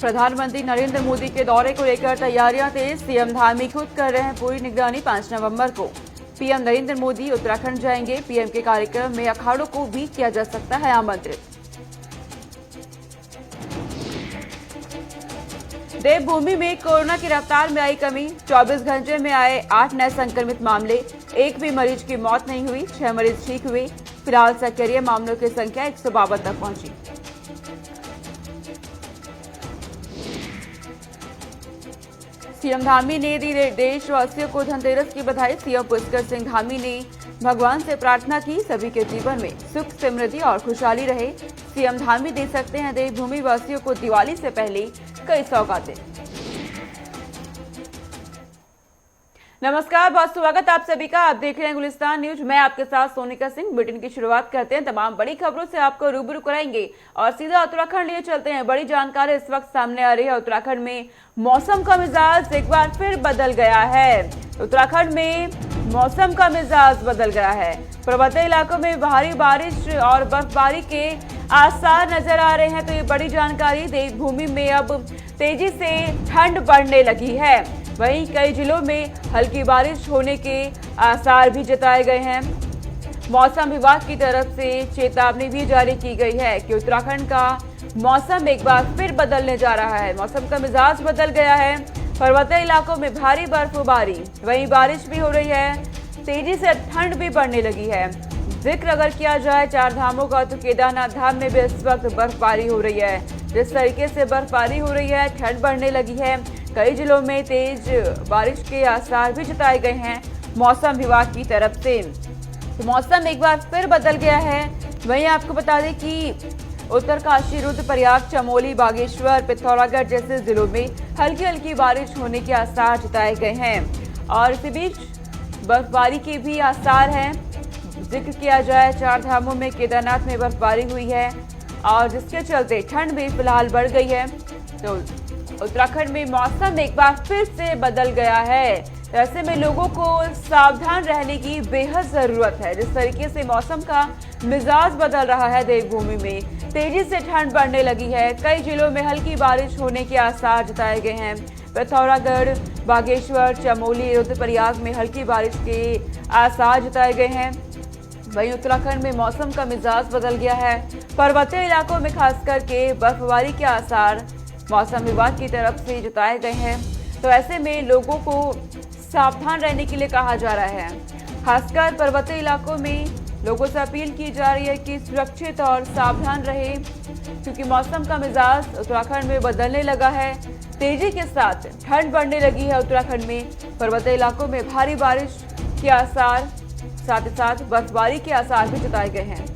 प्रधानमंत्री नरेंद्र मोदी के दौरे को लेकर तैयारियां तेज। सीएम धामी खुद कर रहे हैं पूरी निगरानी। 5 नवंबर को पीएम नरेंद्र मोदी उत्तराखंड जाएंगे। पीएम के कार्यक्रम में अखाड़ों को भी किया जा सकता है आमंत्रित। देवभूमि में कोरोना की रफ्तार में आई कमी। 24 घंटे में आए 8 नए संक्रमित मामले। एक भी मरीज की मौत नहीं हुई। 6 मरीज ठीक हुए। फिलहाल सक्रिय मामलों की संख्या 152 तक पहुंची। सीएम धामी ने दी देशवासियों को धनतेरस की बधाई। सीएम पुष्कर सिंह धामी ने भगवान से प्रार्थना की सभी के जीवन में सुख समृद्धि और खुशहाली रहे। सीएम धामी दे सकते हैं देवभूमि वासियों को दिवाली से पहले कई सौगातें। नमस्कार, बहुत स्वागत आप सभी का। आप देख रहे हैं गुलिस्तान न्यूज। मैं आपके साथ सोनिका सिंह। बुलेटिन की शुरुआत करते हैं। तमाम बड़ी खबरों से आपको रूबरू कराएंगे और सीधा उत्तराखंड लिए चलते हैं। बड़ी जानकारी इस वक्त सामने आ रही है। उत्तराखंड में मौसम का मिजाज एक बार फिर बदल गया है। उत्तराखंड में मौसम का मिजाज बदल गया है। पर्वतीय इलाकों में भारी बारिश और बर्फबारी के आसार नजर आ रहे हैं। तो ये बड़ी जानकारी। देवभूमि में अब तेजी से ठंड बढ़ने लगी है। वहीं कई जिलों में हल्की बारिश होने के आसार भी जताए गए हैं। मौसम विभाग की तरफ से चेतावनी भी जारी की गई है कि उत्तराखंड का मौसम एक बार फिर बदलने जा रहा है। मौसम का मिजाज बदल गया है। पर्वतीय इलाकों में भारी बर्फबारी, वहीं बारिश भी हो रही है। तेजी से ठंड भी बढ़ने लगी है। जिक्र अगर किया जाए 4 धामों का, तो केदारनाथ धाम में भी इस वक्त बर्फबारी हो रही है। जिस तरीके से बर्फबारी हो रही है, ठंड बढ़ने लगी है। कई जिलों में तेज बारिश के आसार भी जताए गए हैं मौसम विभाग की तरफ से। तो मौसम एक बार फिर बदल गया है। वहीं आपको बता दें कि उत्तरकाशी, रुद्रप्रयाग, चमोली, बागेश्वर, पिथौरागढ़ जैसे जिलों में हल्की हल्की बारिश होने के आसार जताए गए हैं और इसी बीच बर्फबारी के भी आसार हैं। जिक्र किया जाए 4 धामों में केदारनाथ में बर्फबारी हुई है और जिसके चलते ठंड भी फिलहाल बढ़ गई है। तो उत्तराखंड में मौसम एक बार फिर से बदल गया है। ऐसे में लोगों को सावधान रहने की बेहद जरूरत है। जिस तरीके से मौसम का मिजाज बदल रहा है, देवभूमि में तेजी से ठंड बढ़ने लगी है। कई जिलों में हल्की बारिश होने के आसार जताए गए हैं। पिथौरागढ़, बागेश्वर, चमोली, रुद्रप्रयाग में हल्की बारिश के आसार जताए गए हैं। वहीं उत्तराखंड में मौसम का मिजाज बदल गया है। पर्वतीय इलाकों में खास करके बर्फबारी के आसार मौसम विभाग की तरफ से जताए गए हैं। तो ऐसे में लोगों को सावधान रहने के लिए कहा जा रहा है। खासकर पर्वतीय इलाकों में लोगों से अपील की जा रही है कि सुरक्षित और सावधान रहे, क्योंकि मौसम का मिजाज उत्तराखंड में बदलने लगा है। तेजी के साथ ठंड बढ़ने लगी है। उत्तराखंड में पर्वतीय इलाकों में भारी बारिश के आसार, साथ ही साथ बर्फबारी के आसार भी जताए गए हैं।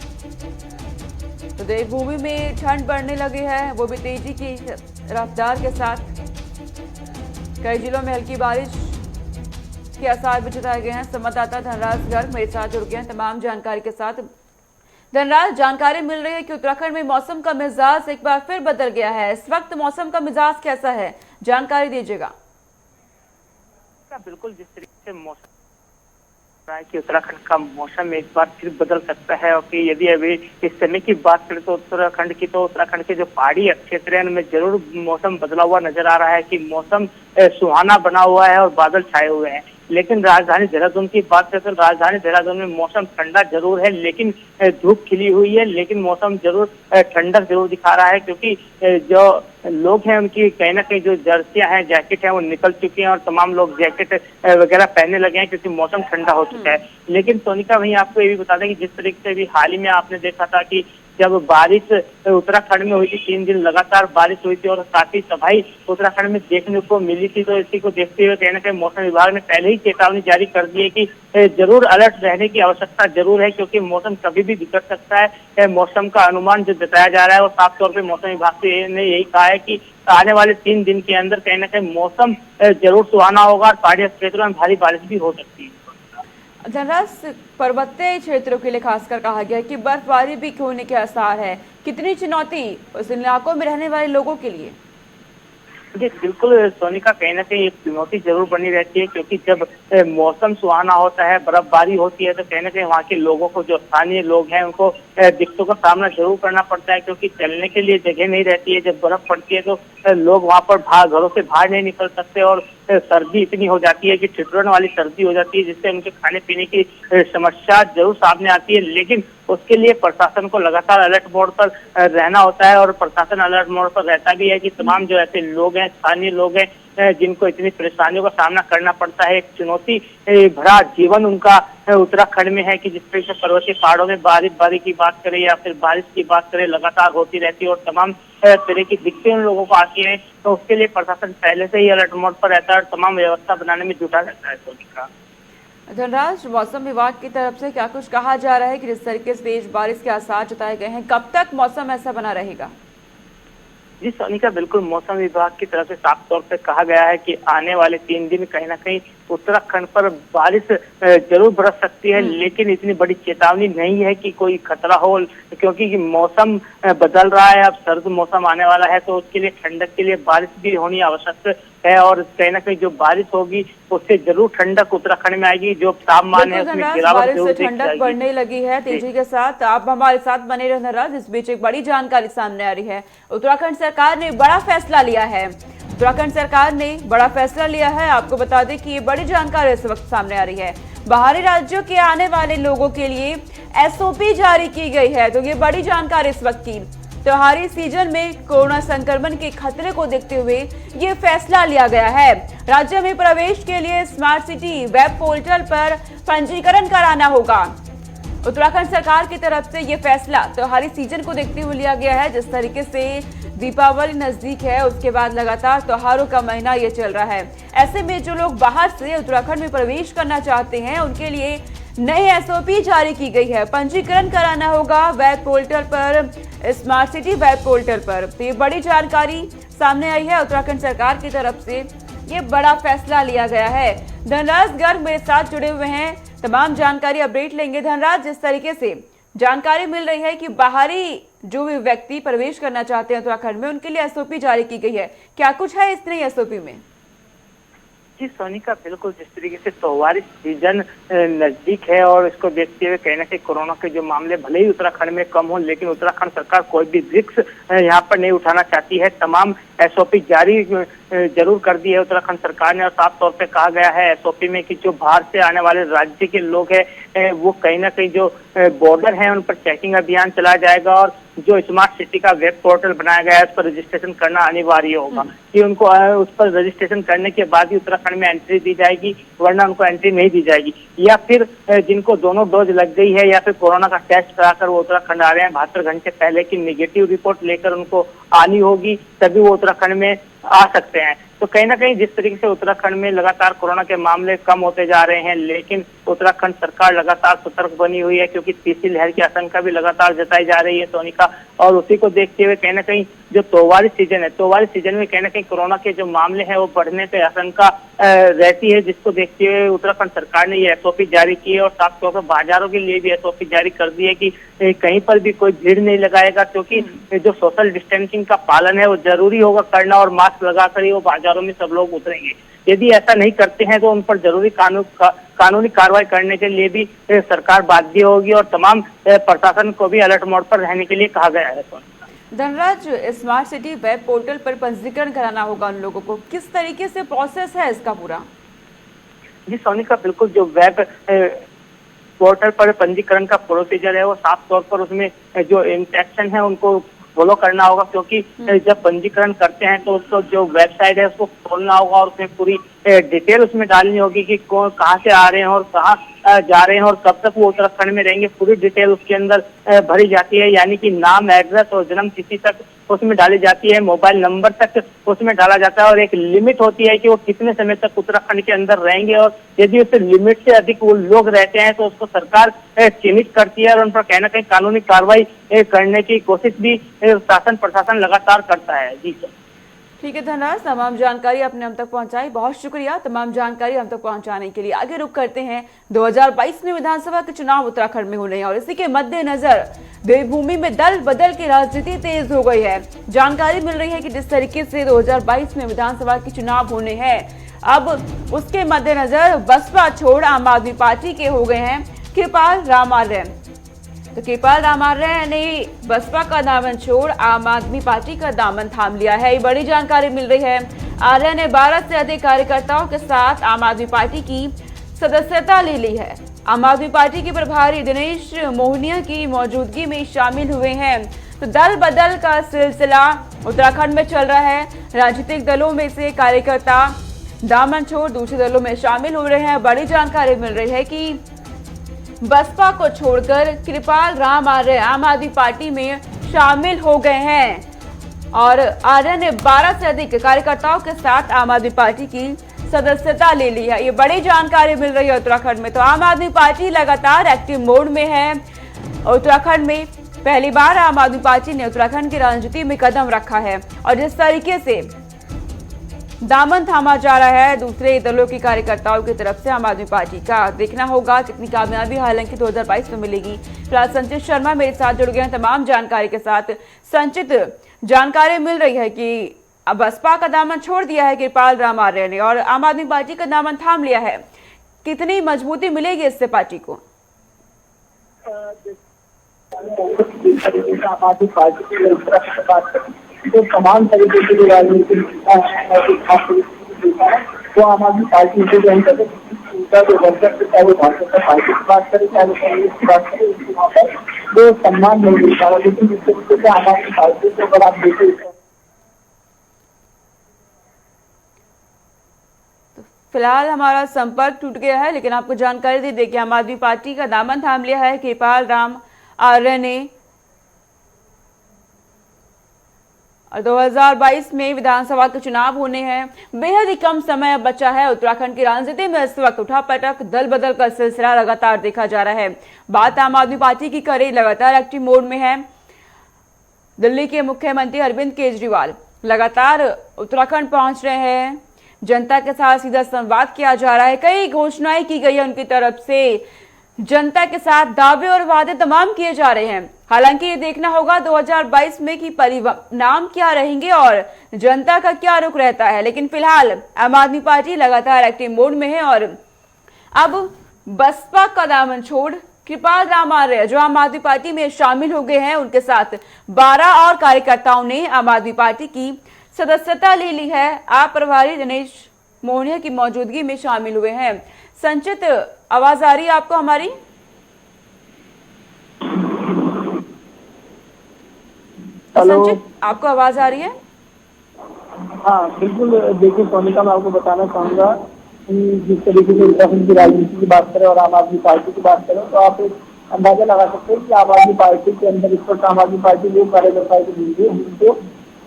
तो देवभूमि में ठंड बढ़ने लगी है, वो भी तेजी की रफ्तार के साथ। कई जिलों में हल्की बारिश के आसार भी जताए गए हैं। संवाददाता धनराज गर्ग मेरे साथ जुड़ गए हैं तमाम जानकारी के साथ। धनराज, जानकारी मिल रही है कि उत्तराखंड में मौसम का मिजाज एक बार फिर बदल गया है। इस वक्त मौसम का मिजाज कैसा है, जानकारी दीजिएगा। बिल्कुल, जिस तरीके से मौसम कि उत्तराखंड का मौसम एक बार फिर बदल सकता है और कि यदि अभी इस समय की बात करें तो उत्तराखंड के जो पहाड़ी क्षेत्र है उनमें जरूर मौसम बदला हुआ नजर आ रहा है कि मौसम सुहाना बना हुआ है और बादल छाए हुए हैं। लेकिन राजधानी देहरादून की बात करें तो राजधानी देहरादून में मौसम ठंडा जरूर है, लेकिन धूप खिली हुई है, लेकिन मौसम जरूर ठंडक जरूर दिखा रहा है, क्योंकि जो लोग हैं उनकी कहीं ना कहीं जो जर्सियां हैं, जैकेट है, वो निकल चुकी हैं और तमाम लोग जैकेट वगैरह पहनने लगे हैं क्योंकि मौसम ठंडा हो चुका है। लेकिन सोनिका, वहीं आपको ये भी बता दें कि जिस तरीके से भी हाल ही में आपने देखा था कि जब बारिश उत्तराखंड में हुई थी, 3 दिन लगातार बारिश हुई थी और काफी तबाही उत्तराखंड में देखने को मिली थी। तो इसी को देखते हुए कहीं ना कहीं मौसम विभाग ने पहले ही चेतावनी जारी कर दी है कि जरूर अलर्ट रहने की आवश्यकता जरूर है, क्योंकि मौसम कभी भी बिगड़ सकता है। मौसम का अनुमान जो जताया जा रहा है और साफ तौर पर मौसम विभाग ने यही कहा है कि आने वाले 3 दिन के अंदर कहीं ना कहीं मौसम जरूर सुहाना होगा और पहाड़ी क्षेत्रों में भारी बारिश भी हो सकती है। धनराज, पर्वतीय क्षेत्रों के लिए खासकर कहा गया कि बर्फबारी भी होने के आसार है। कितनी चुनौती उस इलाकों में रहने वाले लोगों के लिए? जी बिल्कुल सोनिका, कहीं ना कहीं एक चुनौती जरूर बनी रहती है, क्योंकि जब मौसम सुहाना होता है, बर्फबारी होती है, तो कहीं ना कहीं वहाँ के लोगों को, जो स्थानीय लोग हैं, उनको दिक्कतों का सामना जरूर करना पड़ता है, क्योंकि चलने के लिए जगह नहीं रहती है। जब बर्फ पड़ती है तो लोग वहाँ पर घरों से बाहर नहीं निकल सकते, और सर्दी इतनी हो जाती है कि ठिठुरन वाली सर्दी हो जाती है, जिससे उनके खाने पीने की समस्या जरूर सामने आती है। लेकिन उसके लिए प्रशासन को लगातार अलर्ट मोड पर रहना होता है, और प्रशासन अलर्ट मोड पर रहता भी है कि तमाम जो ऐसे लोग हैं, स्थानीय लोग हैं, जिनको इतनी परेशानियों का सामना करना पड़ता है, एक चुनौती भरा जीवन उनका उत्तराखंड में है, कि जिस तरह से पर्वतीय पहाड़ों में बारिश की बात करें या फिर बारिश की बात करें, लगातार होती रहती है और तमाम तरह की दिक्कतें उन लोगों को आती है। तो उसके लिए प्रशासन पहले से ही अलर्ट मोड पर रहता है और तमाम व्यवस्था बनाने में जुटा रहता है। सोनिका, धनराज, मौसम विभाग की तरफ से क्या कुछ कहा जा रहा है कि जिस तरीके से तेज बारिश के आसार जताए गए हैं, कब तक मौसम ऐसा बना रहेगा? जी सोनिका, बिल्कुल मौसम विभाग की तरफ से साफ तौर पे कहा गया है कि आने वाले 3 दिन कहीं ना कहीं उत्तराखंड पर बारिश जरूर बरस सकती है, लेकिन इतनी बड़ी चेतावनी नहीं है कि कोई खतरा हो, क्योंकि मौसम बदल रहा है। अब सर्द मौसम आने वाला है, तो उसके लिए ठंडक के लिए बारिश भी होनी आवश्यक है, और कहीं ना कहीं जो बारिश होगी उससे जरूर ठंडक उत्तराखंड में आएगी। जो तापमान है उसमें गिरावट जरूर देखी ठंडक बढ़ने लगी है तेजी के साथ। आप हमारे साथ बने रहे धनराज। इस बीच एक बड़ी जानकारी सामने आ रही है। उत्तराखंड सरकार ने बड़ा फैसला लिया है। उत्तराखंड सरकार ने बड़ा फैसला लिया है। आपको बता दें कि ये बड़ी जानकारी इस वक्त सामने आ रही है। बाहरी राज्यों के आने वाले लोगों के लिए एसओपी जारी की गई है। तो ये बड़ी जानकारी इस वक्त की। त्योहारी सीजन में कोरोना संक्रमण के खतरे को देखते हुए ये फैसला लिया गया है। राज्य में प्रवेश के लिए स्मार्ट सिटी वेब पोर्टल पर पंजीकरण कराना होगा। उत्तराखंड सरकार की तरफ से ये फैसला त्योहारी सीजन को देखते हुए लिया गया है। जिस तरीके से दीपावली नजदीक है, उसके बाद लगातार त्योहारों का महीना ये चल रहा है। ऐसे में जो लोग बाहर से उत्तराखंड में प्रवेश करना चाहते हैं, उनके लिए नई एसओपी जारी की गई है। पंजीकरण कराना होगा वेब पोर्टल पर, स्मार्ट सिटी वेब पोर्टल पर। तो ये बड़ी जानकारी सामने आई है। उत्तराखंड सरकार की तरफ से ये बड़ा फैसला लिया गया है। धनराज गर्ग मेरे साथ जुड़े हुए हैं, तमाम जानकारी अपडेट लेंगे। धनराज, जिस तरीके से जानकारी मिल रही है कि बाहरी जो भी व्यक्ति प्रवेश करना चाहते हैं उत्तराखंड में, उनके लिए एसओपी जारी की गई है, क्या कुछ है इस नई एसओपी में? जी सोनिका, बिल्कुल जिस तरीके से त्योहारी सीजन नजदीक है, और इसको देखते हुए कहीं ना कहीं कोरोना के जो मामले भले ही उत्तराखंड में कम हो, लेकिन उत्तराखंड सरकार कोई भी रिस्क यहाँ पर नहीं उठाना चाहती है। तमाम एसओपी जारी जरूर कर दी है उत्तराखंड सरकार ने, और साफ तौर पे कहा गया है एसओपी में कि जो बाहर से आने वाले राज्य के लोग हैं, वो कहीं ना कहीं जो बॉर्डर है उन पर चेकिंग अभियान चलाया जाएगा, और जो स्मार्ट सिटी का वेब पोर्टल बनाया गया है उस पर रजिस्ट्रेशन करना अनिवार्य होगा, कि उनको उस पर रजिस्ट्रेशन करने के बाद ही उत्तराखंड में एंट्री दी जाएगी, वरना उनको एंट्री नहीं दी जाएगी। या फिर जिनको दोनों डोज लग गई है, या फिर कोरोना का टेस्ट कराकर वो उत्तराखंड आ रहे हैं, 72 घंटे पहले की निगेटिव रिपोर्ट लेकर उनको आनी होगी, तभी वो उत्तराखंड में आ सकते हैं। तो कहीं ना कहीं जिस तरीके से उत्तराखंड में लगातार कोरोना के मामले कम होते जा रहे हैं, लेकिन उत्तराखंड सरकार लगातार सतर्क बनी हुई है, क्योंकि तीसरी लहर की आशंका भी लगातार जताई जा रही है सोनिका। और उसी को देखते हुए कहीं ना कहीं जो त्योहारी सीजन है, त्योहारी सीजन में कहीं ना कहीं कोरोना के जो मामले हैं वो बढ़ने की आशंका रहती है, जिसको देखते हुए उत्तराखंड सरकार ने ये एसओपी जारी की है, और साफ तौर पर बाजारों के लिए भी एसओपी जारी कर दी है कि कहीं पर भी कोई भीड़ नहीं लगाएगा, क्योंकि जो सोशल डिस्टेंसिंग का पालन है वो जरूरी होगा करना, और मास्क लगाकर ही वो बाजारों में सब लोग उतरेंगे। यदि ऐसा नहीं करते हैं तो उन पर जरूरी कानूनी कार्रवाई करने के लिए भी सरकार बाध्य होगी, और तमाम प्रशासन को भी अलर्ट मोड पर रहने के लिए कहा गया है। Dhanraj, smart city web portal पर पंजीकरण कराना होगा उन लोगों को, किस तरीके से प्रोसेस है इसका पूरा? जी सोनिका, बिल्कुल जो वेब पोर्टल पर पंजीकरण का प्रोसीजर है वो साफ तौर पर उसमें जो इंस्ट्रक्शन है उनको फॉलो करना होगा, क्योंकि जब पंजीकरण करते हैं तो उसको जो वेबसाइट है उसको खोलना होगा, और उसमें पूरी डिटेल उसमें डालनी होगी कि कौन कहाँ से आ रहे हैं और कहाँ जा रहे हैं और कब तक वो उत्तराखंड में रहेंगे। पूरी डिटेल उसके अंदर भरी जाती है, यानी कि नाम, एड्रेस और जन्म तिथि तक उसमें डाली जाती है, मोबाइल नंबर तक उसमें डाला जाता है, और एक लिमिट होती है कि वो कितने समय तक उत्तराखंड के अंदर रहेंगे, और यदि उस लिमिट से अधिक वो लोग रहते हैं तो उसको सरकार चिन्हित करती है और उन पर कहीं ना कहीं कानूनी कार्रवाई करने की कोशिश भी शासन प्रशासन लगातार करता है। जी सर, ठीक है धनराज, तमाम जानकारी आपने हम तक पहुंचाई, बहुत शुक्रिया तमाम जानकारी हम तक पहुंचाने के लिए। आगे रुक करते हैं, 2022 में विधानसभा के चुनाव उत्तराखंड में होने हैं, और इसी के मद्देनजर देवभूमि में दल बदल की राजनीति तेज हो गई है। जानकारी मिल रही है कि जिस तरीके से 2022 में विधानसभा के चुनाव होने हैं, अब उसके मद्देनजर बसपा छोड़ आम आदमी पार्टी के हो गए हैं कृपाल राम आर्य। तो कृपाल राम आर्य ने बसपा का दामन छोड़ आम आदमी पार्टी का दामन थाम लिया है। ये बड़ी जानकारी मिल रही है। आर्य ने 12 से अधिक कार्यकर्ताओं के साथ आम आदमी पार्टी की सदस्यता ले ली है। आम आदमी पार्टी के प्रभारी दिनेश मोहनिया की मौजूदगी में शामिल हुए हैं। तो दल बदल का सिलसिला उत्तराखंड में चल रहा है। राजनीतिक दलों में से कार्यकर्ता दामन छोड़ दूसरे दलों में शामिल हो रहे हैं। बड़ी जानकारी मिल रही है कि बसपा को छोड़कर कृपाल राम आर्य आम आदमी पार्टी में शामिल हो गए हैं और आर्य ने 12 से अधिक कार्यकर्ताओं के साथ आम आदमी पार्टी की सदस्यता ले ली है। ये बड़ी जानकारी मिल रही है उत्तराखंड में। तो आम आदमी पार्टी लगातार एक्टिव मोड में है। उत्तराखंड में पहली बार आम आदमी पार्टी ने उत्तराखंड की राजनीति में कदम रखा है और जिस तरीके से दामन थामा जा रहा है दूसरे दलों के कार्यकर्ताओं की तरफ से आम आदमी पार्टी का, देखना होगा कितनी कामयाबी हालांकि 2022 में मिलेगी। फिलहाल संचित शर्मा मेरे साथ जुड़ गए हैं तमाम जानकारी के साथ। संचित, जानकारी मिल रही है कि अब बसपा का दामन छोड़ दिया है कृपाल राम आर्य ने और आम आदमी पार्टी का दामन थाम लिया है। कितनी मजबूती मिलेगी इससे पार्टी को? आम आदमी पार्टी जो तमाम तरीके की राजनीतिक वो आम आदमी पार्टी से ज्वाइन करते उनका जो वर्कर चाहे वो भारतीय पार्टी की बात करे चाहे वो कांग्रेस की बात करे, उसके वहाँ पर जो सम्मान नहीं मिलता है। लेकिन जिस तरीके से आम आदमी पार्टी को अगर आप देखें, फिलहाल हमारा संपर्क टूट गया है, लेकिन आपको जानकारी दे दें कि आम आदमी पार्टी का दामन थाम लिया है कृपाल राम आर्य ने और 2022 में विधानसभा के चुनाव होने हैं। बेहद ही कम समय अब बचा है। उत्तराखंड की राजनीति में इस वक्त उठापटक दल बदल का सिलसिला लगातार देखा जा रहा है। बात आम आदमी पार्टी की करें, लगातार एक्टिव मोड में है। दिल्ली के मुख्यमंत्री अरविंद केजरीवाल लगातार उत्तराखंड पहुंच रहे हैं। जनता के साथ सीधा संवाद किया जा रहा है। कई घोषणाएं की गई है उनकी तरफ से। जनता के साथ दावे और वादे तमाम किए जा रहे हैं। हालांकि ये देखना होगा 2022 में कि परिणाम क्या रहेंगे और जनता का क्या रुख रहता है। लेकिन फिलहाल आम आदमी पार्टी लगातार एक्टिव मोड में है और अब बसपा का दामन छोड़ कृपाल राम आर्य जो आम आदमी पार्टी में शामिल हो गए हैं, उनके साथ 12 और कार्यकर्ताओं ने आम आदमी पार्टी की सदस्यता ले ली है। आप प्रभारी दिनेश मोहनिया की मौजूदगी में शामिल हुए हैं। संचित, आवाज आ रही है आपको हमारी? संचित, आपको आवाज आ रही है? हाँ बिल्कुल। देखिए सोनिका, मैं आपको बताना चाहूंगा कि जिस तरीके से उत्तराखंड की राजनीति की बात करें और आम आदमी पार्टी की बात करें तो आप अंदाजा लगा सकते हैं कि आम आदमी पार्टी के अंदर इस वक्त आम आदमी पार्टी जो कार्यकर्ताओं को मिलती है उनको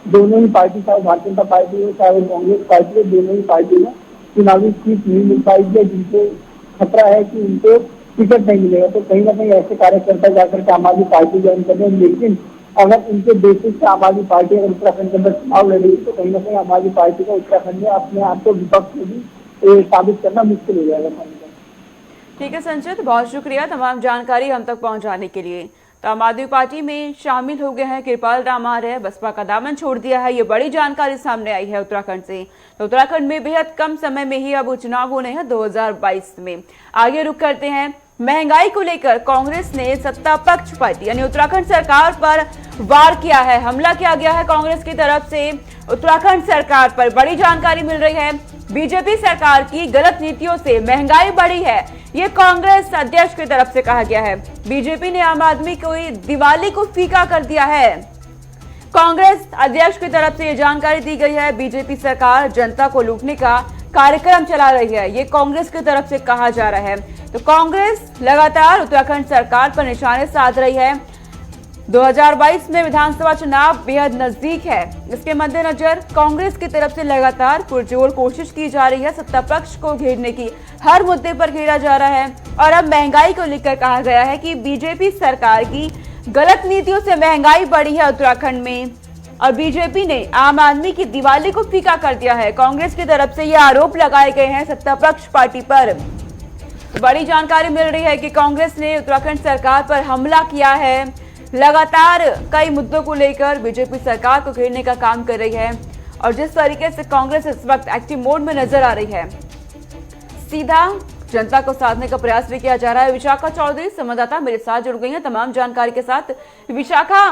दोनों ही पार्टी, चाहे भारतीय जनता पार्टी हो चाहे कांग्रेस पार्टी हो, दोनों ही पार्टी में चुनावी सीट नहीं मिल पाएगी है, जिनको खतरा है कि उनको टिकट नहीं मिलेगा। तो कहीं ना कहीं ऐसे कार्यकर्ता जाकर के आम आदमी पार्टी ज्वाइन कर रहे हैं। लेकिन अगर इनके बेसिस से आम आदमी पार्टी अगर उत्तराखंड के अंदर चुनाव लड़ेगी तो कहीं ना कहीं आम आदमी पार्टी का उत्तराखंड में अपने आप को विपक्ष में भी साबित करना मुश्किल हो जाएगा। ठीक है संचित, बहुत शुक्रिया तमाम जानकारी हम तक पहुंचाने के लिए। तो आम आदमी पार्टी में शामिल हो गए हैं कृपाल राम आर्य, बसपा का दामन छोड़ दिया है। ये बड़ी जानकारी सामने आई है उत्तराखंड से। तो उत्तराखंड में बेहद कम समय में ही अब चुनाव होने हैं 2022 में। आगे रुक करते हैं। महंगाई को लेकर कांग्रेस ने सत्ता पक्ष पार्टी यानी उत्तराखंड सरकार पर वार किया है। हमला किया गया है कांग्रेस की तरफ से उत्तराखंड सरकार पर। बड़ी जानकारी मिल रही है। बीजेपी सरकार की गलत नीतियों से महंगाई बढ़ी है, ये कांग्रेस अध्यक्ष की तरफ से कहा गया है। बीजेपी ने आम आदमी को दिवाली को फीका कर दिया है। कांग्रेस अध्यक्ष की तरफ से ये जानकारी दी गई है। बीजेपी सरकार जनता को लूटने का कार्यक्रम चला रही है, ये कांग्रेस की तरफ से कहा जा रहा है। तो कांग्रेस लगातार उत्तराखंड सरकार पर निशाने साध रही है। 2022 में विधानसभा चुनाव बेहद नजदीक है। इसके मद्देनजर कांग्रेस की तरफ से लगातार पुरजोर कोशिश की जा रही है। सत्ता पक्ष को घेरने की हर मुद्दे पर घेरा जा रहा है और अब महंगाई को लेकर कहा गया है कि बीजेपी सरकार की गलत नीतियों से महंगाई बढ़ी है उत्तराखंड में और बीजेपी ने आम आदमी की दिवाली को फीका कर दिया है। कांग्रेस की तरफ से ये आरोप लगाए गए हैं सत्ता पक्ष पार्टी पर। बड़ी जानकारी मिल रही है कि कांग्रेस ने उत्तराखंड सरकार पर हमला किया है। लगातार कई मुद्दों को लेकर बीजेपी सरकार को घेरने का काम कर रही है और जिस तरीके से कांग्रेस इस वक्त एक्टिव मोड में नजर आ रही है, सीधा जनता को साधने का प्रयास भी किया जा रहा है। विशाखा चौधरी संवाददाता मेरे साथ जुड़ गई हैं तमाम जानकारी के साथ। विशाखा,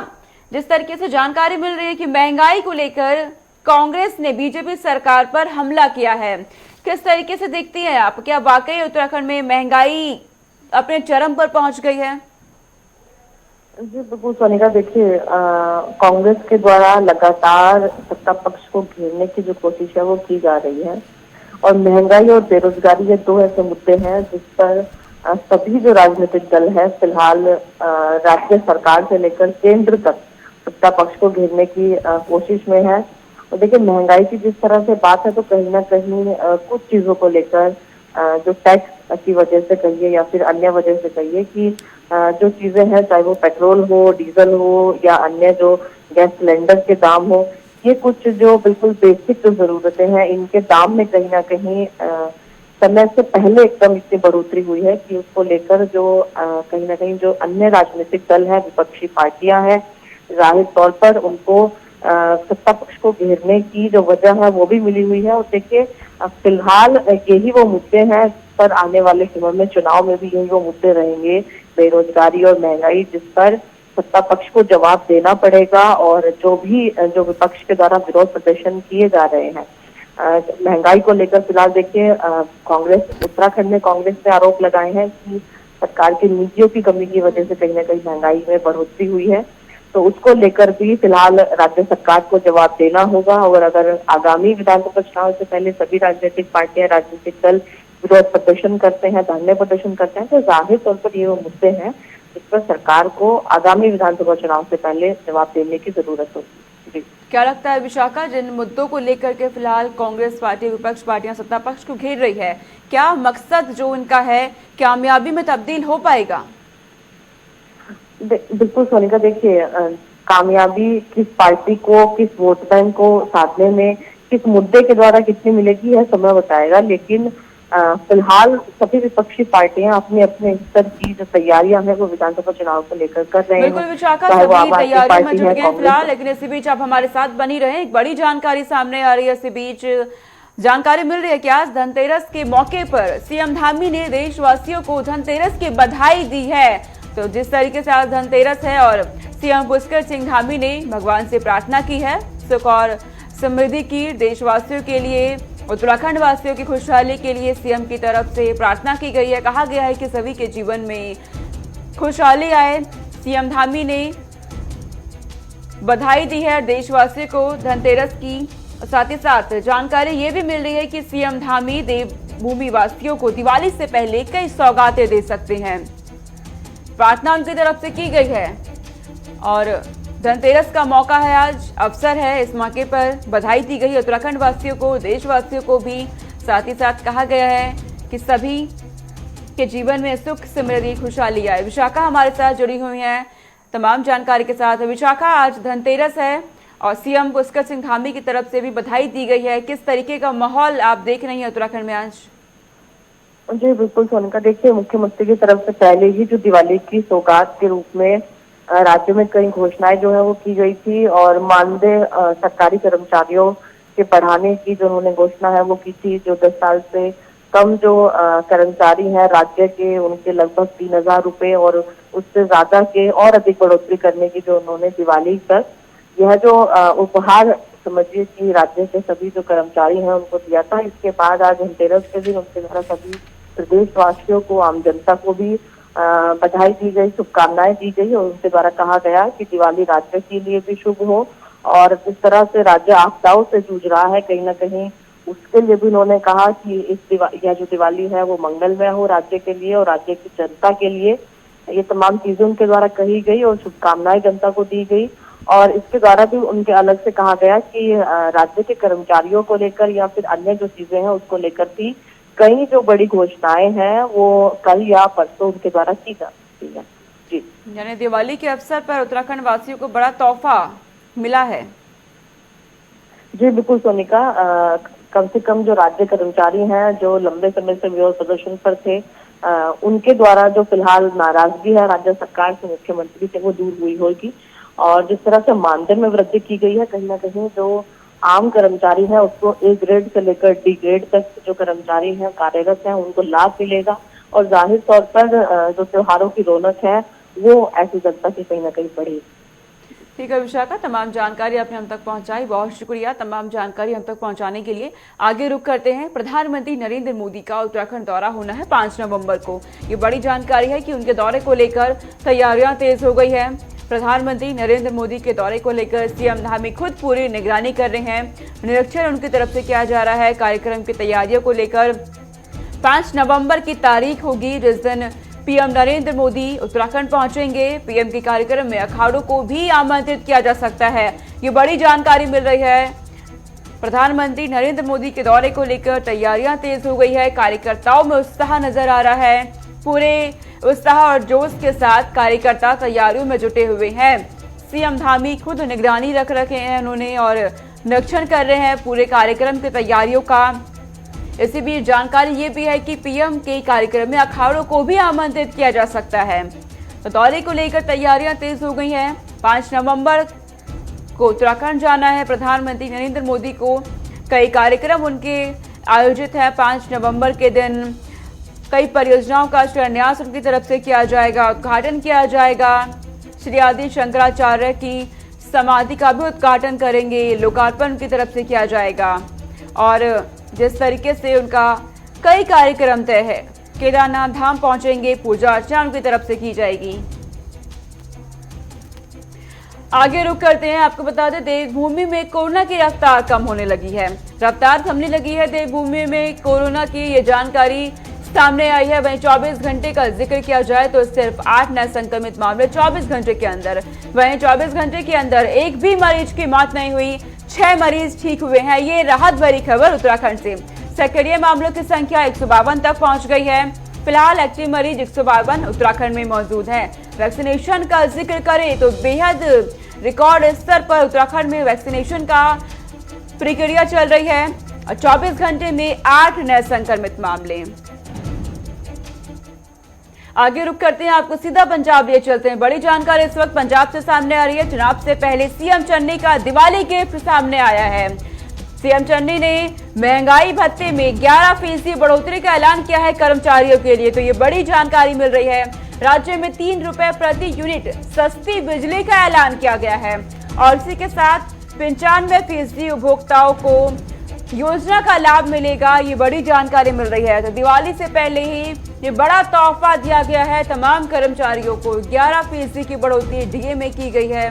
जिस तरीके से जानकारी मिल रही है कि महंगाई को लेकर कांग्रेस ने बीजेपी सरकार पर हमला किया है, किस तरीके से देखती हैं आप? क्या वाकई उत्तराखंड में महंगाई अपने चरम पर पहुंच गई है? जी बिल्कुल सोनिका, देखिए कांग्रेस के द्वारा लगातार सत्ता पक्ष को घेरने की जो कोशिश है वो की जा रही है और महंगाई और बेरोजगारी ये दो ऐसे मुद्दे हैं जिस पर सभी जो राजनीतिक दल है फिलहाल राज्य सरकार से लेकर केंद्र तक सत्ता पक्ष को घेरने की कोशिश में है। और देखिए महंगाई की जिस तरह से बात है तो कहीं ना कहीं कुछ चीजों को लेकर जो टैक्स की वजह से कहिए या फिर अन्य वजह से कहिए कि जो चीजें हैं चाहे वो पेट्रोल हो, डीजल हो या अन्य जो गैस सिलेंडर के दाम हो, ये कुछ जो बिल्कुल बेसिक जो जरूरतें हैं इनके दाम में कहीं ना कहीं समय से पहले एकदम इतनी बढ़ोतरी हुई है कि उसको लेकर जो कहीं ना कहीं जो अन्य राजनीतिक दल है, विपक्षी पार्टियां हैं, जाहिर तौर पर उनको सत्ता पक्ष को घेरने की जो वजह है वो भी मिली हुई है। और देखिए फिलहाल यही वो मुद्दे हैं पर आने वाले समय में चुनाव में भी यही वो मुद्दे रहेंगे, बेरोजगारी और महंगाई, जिस पर सत्ता पक्ष को जवाब देना पड़ेगा। और जो विपक्ष के द्वारा विरोध प्रदर्शन किए जा रहे हैं महंगाई को लेकर, फिलहाल देखिए कांग्रेस उत्तराखंड में कांग्रेस ने आरोप लगाए हैं कि सरकार की नीतियों की कमी की वजह से कहीं ना कहीं महंगाई में बढ़ोतरी हुई है, तो उसको लेकर भी फिलहाल राज्य सरकार को जवाब देना होगा। और अगर आगामी विधानसभा चुनाव से पहले सभी राजनीतिक पार्टियां, राजनीतिक दल विरोध प्रदर्शन करते हैं, धरने प्रदर्शन करते हैं, तो जाहिर तौर पर ये वो मुद्दे हैं जिस पर सरकार को आगामी विधानसभा चुनाव से पहले जवाब देने की जरूरत होगी। क्या लगता है विशाखा, जिन मुद्दों को लेकर के फिलहाल कांग्रेस पार्टी, विपक्ष पार्टियां सत्ता पक्ष को घेर रही है, क्या मकसद जो उनका है कामयाबी में तब्दील हो पाएगा? बिल्कुल सोनिका, देखिए कामयाबी किस पार्टी को, किस वोट बैंक को साधने में, किस मुद्दे के द्वारा कितनी मिलेगी यह समय बताएगा। लेकिन फिलहाल सभी विपक्षी पार्टियां अपने अपने स्तर की जो तैयारियां हैं वो विधानसभा चुनाव को लेकर कर रहे हैं। बिल्कुल विशाखा, सभी तैयारियों में जुट गए हैं फिलहाल, लेकिन इसी बीच आप हमारे साथ बनी रहे। एक बड़ी जानकारी सामने आ रही है, इसी बीच जानकारी मिल रही है कि आज धनतेरस के मौके पर सीएम धामी ने देशवासियों को धनतेरस की बधाई दी है। तो जिस तरीके से आज धनतेरस है और सीएम पुष्कर सिंह धामी ने भगवान से प्रार्थना की है सुख और समृद्धि की, देशवासियों के लिए, उत्तराखंड वासियों की खुशहाली के लिए सीएम की तरफ से प्रार्थना की गई है। कहा गया है कि सभी के जीवन में खुशहाली आए। सीएम धामी ने बधाई दी है देशवासियों को धनतेरस की। साथ ही साथ जानकारी ये भी मिल रही है कि सीएम धामी देवभूमि वासियों को दिवाली से पहले कई सौगातें दे सकते हैं। प्रार्थना उनकी तरफ से की गई है और धनतेरस का मौका है, आज अवसर है, इस मौके पर बधाई दी गई उत्तराखंड वासियों को, देशवासियों को भी। साथ ही साथ कहा गया है कि सभी के जीवन में सुख, समृद्धि, खुशहाली आए। विशाखा हमारे साथ जुड़ी हुई हैं तमाम जानकारी के साथ। विशाखा, आज धनतेरस है और सीएम पुष्कर सिंह धामी की तरफ से भी बधाई दी गई है, किस तरीके का माहौल आप देख रही हैं उत्तराखंड में आज? जी बिल्कुल सोनिका, देखिए मुख्यमंत्री की तरफ से पहले ही जो दिवाली की सौगात के रूप में राज्य में कई घोषणाएं जो है वो की गई थी और मानदेय सरकारी कर्मचारियों के बढ़ाने की जो उन्होंने घोषणा है वो की थी। जो 10 साल से कम जो कर्मचारी हैं राज्य के, उनके लगभग 3,000 रुपए और उससे ज्यादा के और अधिक बढ़ोतरी करने की जो उन्होंने दिवाली तक यह जो उपहार समझिए कि राज्य के सभी जो कर्मचारी हैं उनको दिया था। इसके बाद आज धनतेरस के दिन उनके द्वारा सभी प्रदेशवासियों को, आम जनता को भी बधाई दी गई, शुभकामनाएं दी गई और उनके द्वारा कहा गया कि दिवाली राज्य के लिए भी शुभ हो और जिस तरह से राज्य आपदाओं से जूझ रहा है कहीं ना कहीं उसके लिए भी उन्होंने कहा कि यह जो दिवाली है वो मंगलमय हो राज्य के लिए और राज्य की जनता के लिए। ये तमाम चीजें उनके द्वारा कही गई और शुभकामनाएं जनता को दी गई और इसके द्वारा भी उनके अलग से कहा गया कि राज्य के कर्मचारियों को लेकर या फिर अन्य जो चीजें हैं उसको लेकर भी कई जो बड़ी घोषणाएं हैं वो कल या परसों उनके द्वारा की जा सकती है। जी, यानी दिवाली के अवसर पर उत्तराखंड वासियों को बड़ा तोहफा मिला है। जी बिल्कुल सोनिका, कम से कम जो राज्य कर्मचारी हैं जो लंबे समय से विरोध प्रदर्शन पर थे, उनके द्वारा जो फिलहाल नाराजगी है राज्य सरकार से, मुख्यमंत्री से, वो दूर हुई होगी। और जिस तरह से मानदेय में वृद्धि की गई है, कहीं ना कहीं जो आम कर्मचारी है उसको ए ग्रेड से लेकर डी ग्रेड तक जो कर्मचारी हैं, कार्यरत हैं, उनको लाभ मिलेगा। और जाहिर तौर पर जो त्योहारों की रौनक है वो ऐसी जनता की कहीं ना कहीं बढ़ेगी। ठीक है विशाखा, तमाम जानकारी आपने हम तक पहुंचाई, बहुत शुक्रिया तमाम जानकारी हम तक पहुंचाने के लिए। आगे रुक करते हैं, प्रधानमंत्री नरेंद्र मोदी का उत्तराखंड दौरा होना है 5 नवंबर को। ये बड़ी जानकारी है कि उनके दौरे को लेकर तैयारियां तेज हो गई है। प्रधानमंत्री नरेंद्र मोदी के दौरे को लेकर सीएम धामी खुद पूरी निगरानी कर रहे हैं। निरीक्षण उनकी तरफ से किया जा रहा है। कार्यक्रम की तैयारियों को लेकर 5 नवंबर की तारीख होगी जिस दिन पीएम नरेंद्र मोदी उत्तराखंड पहुंचेंगे। पीएम के कार्यक्रम में अखाड़ों को भी आमंत्रित किया जा सकता है। ये बड़ी जानकारी मिल रही है। प्रधानमंत्री नरेंद्र मोदी के दौरे को लेकर तैयारियां तेज हो गई है। कार्यकर्ताओं में उत्साह नजर आ रहा है। पूरे उत्साह और जोश के साथ कार्यकर्ता तैयारियों में जुटे हुए हैं। सीएम धामी खुद निगरानी रख रखे हैं उन्होंने और निरीक्षण कर रहे हैं पूरे कार्यक्रम की तैयारियों का। इसी बीच जानकारी ये भी है कि पीएम के कार्यक्रम में अखाड़ों को भी आमंत्रित किया जा सकता है। तो दौरे को लेकर तैयारियां तेज हो गई हैं। 5 नवंबर को उत्तराखंड जाना है प्रधानमंत्री नरेंद्र मोदी को। कई कार्यक्रम उनके आयोजित है। 5 नवंबर के दिन कई परियोजनाओं का शिलान्यास उनकी तरफ से किया जाएगा, उद्घाटन किया जाएगा। श्री आदि शंकराचार्य की समाधि का भी उद्घाटन करेंगे, लोकार्पण उनकी तरफ से किया जाएगा। और जिस तरीके से उनका कई कार्यक्रम तय है, केदारनाथ धाम पहुंचेंगे, पूजा अर्चना उनकी तरफ से की जाएगी। आगे रुक करते हैं, आपको बता दें देवभूमि में कोरोना की रफ्तार कम होने लगी है। रफ्तार थमने लगी है देवभूमि में कोरोना की, ये जानकारी सामने आई है। वहीं 24 घंटे का जिक्र किया जाए तो सिर्फ 8 नए संक्रमित मामले 24 घंटे के अंदर। वहीं 24 घंटे के अंदर एक भी मरीज की मौत नहीं हुई, 6 मरीज ठीक हुए हैं। ये राहत भरी खबर उत्तराखंड से। सक्रिय मामलों की संख्या 152 तक पहुंच गई है। फिलहाल एक्टिव मरीज 152 उत्तराखंड में मौजूद हैं। वैक्सीनेशन का जिक्र करें तो बेहद रिकॉर्ड स्तर पर उत्तराखंड में वैक्सीनेशन का प्रक्रिया चल रही है और 24 घंटे में 8 नए संक्रमित मामले। आगे रुक करते हैं, आपको सीधा पंजाब लिए चलते हैं। बड़ी जानकारी इस वक्त पंजाब से सामने आ रही है। चुनाव से पहले सीएम चन्नी का दिवाली गिफ्ट सामने आया है। सीएम चन्नी ने महंगाई भत्ते में 11% बढ़ोतरी का ऐलान किया है कर्मचारियों के लिए। तो ये बड़ी जानकारी मिल रही है। राज्य में 3 रुपए प्रति यूनिट सस्ती बिजली का ऐलान किया गया है और इसी के साथ 95% उपभोक्ताओं को योजना का लाभ मिलेगा। ये बड़ी जानकारी मिल रही है। तो दिवाली से पहले ही ये बड़ा तोहफा दिया गया है तमाम कर्मचारियों को। 11% की बढ़ोतरी डीए में की गई है।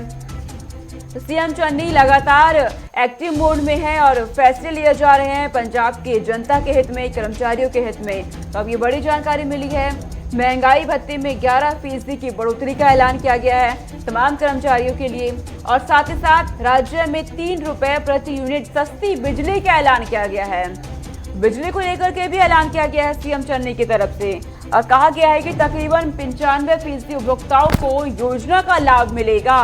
तो सीएम चन्नी लगातार एक्टिव मोड में है और फैसले लिए जा रहे हैं पंजाब की जनता के हित में, कर्मचारियों के हित में। तो अब ये बड़ी जानकारी मिली है। महंगाई भत्ते में 11% की बढ़ोतरी का ऐलान किया गया है तमाम कर्मचारियों के लिए और साथ ही साथ राज्य में 3 रुपए प्रति यूनिट सस्ती बिजली का ऐलान किया गया है। बिजली को लेकर के भी ऐलान किया गया है सीएम चन्नी की तरफ से और कहा गया है कि तकरीबन 95% उपभोक्ताओं को योजना का लाभ मिलेगा।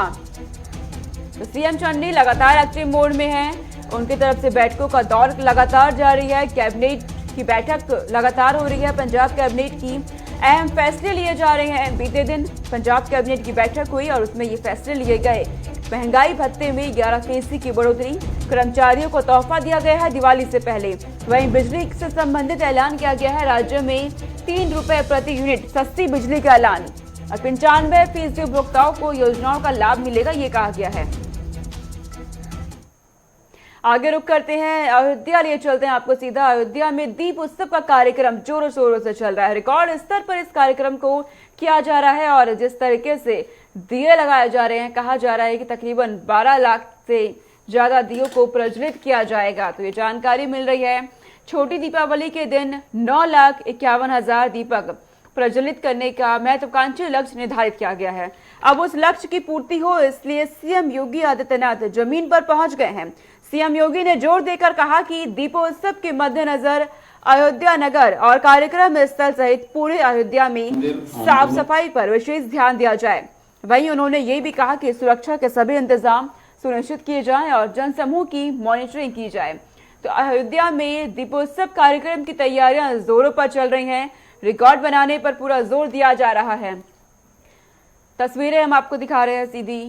तो सीएम चन्नी लगातार एक्टिव मोड में हैं। उनकी तरफ से बैठकों का दौर लगातार जारी है। कैबिनेट की बैठक लगातार हो रही है। पंजाब कैबिनेट की अहम फैसले लिए जा रहे हैं। बीते दिन पंजाब कैबिनेट की बैठक हुई और उसमें ये फैसले लिए गए। महंगाई भत्ते में 11% की बढ़ोतरी, कर्मचारियों को तोहफा दिया गया है दिवाली से पहले। वहीं बिजली से संबंधित ऐलान किया गया है। राज्य में 3 रुपए प्रति यूनिट सस्ती बिजली का ऐलान और 95% उपभोक्ताओं को योजनाओं का लाभ मिलेगा, ये कहा गया है। आगे रुक करते हैं, अयोध्या लिए चलते हैं आपको सीधा। अयोध्या में दीप उत्सव का कार्यक्रम जोरों शोरों से चल रहा है। रिकॉर्ड स्तर पर इस कार्यक्रम को किया जा रहा है और जिस तरीके से दिए लगाए जा रहे हैं, कहा जा रहा है कि तकरीबन 12 लाख से ज्यादा दियों को प्रज्वलित किया जाएगा। तो ये जानकारी मिल रही है। छोटी दीपावली के दिन 9,51,000 दीपक प्रज्वलित करने का महत्वाकांक्षी लक्ष्य निर्धारित किया गया है। अब उस लक्ष्य की पूर्ति हो, इसलिए सीएम योगी आदित्यनाथ जमीन पर पहुंच गए हैं। सीएम योगी ने जोर देकर कहा कि दीपोत्सव के मद्देनजर अयोध्या नगर और कार्यक्रम स्थल सहित पूरे अयोध्या में साफ सफाई पर विशेष ध्यान दिया जाए। वहीं उन्होंने ये भी कहा कि सुरक्षा के सभी इंतजाम सुनिश्चित किए जाएं और जनसमूह की मॉनिटरिंग की जाए। तो अयोध्या में दीपोत्सव कार्यक्रम की तैयारियां जोरों पर चल रही हैं। रिकॉर्ड बनाने पर पूरा जोर दिया जा रहा है। तस्वीरें हम आपको दिखा रहे हैं सीधी।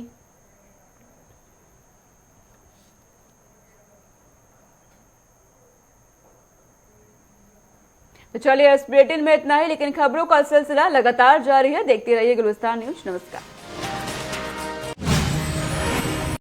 तो चलिए इस बुलेटिन में इतना ही, लेकिन खबरों का सिलसिला लगातार जारी है। देखते रहिए गुलिस्तान न्यूज। नमस्कार।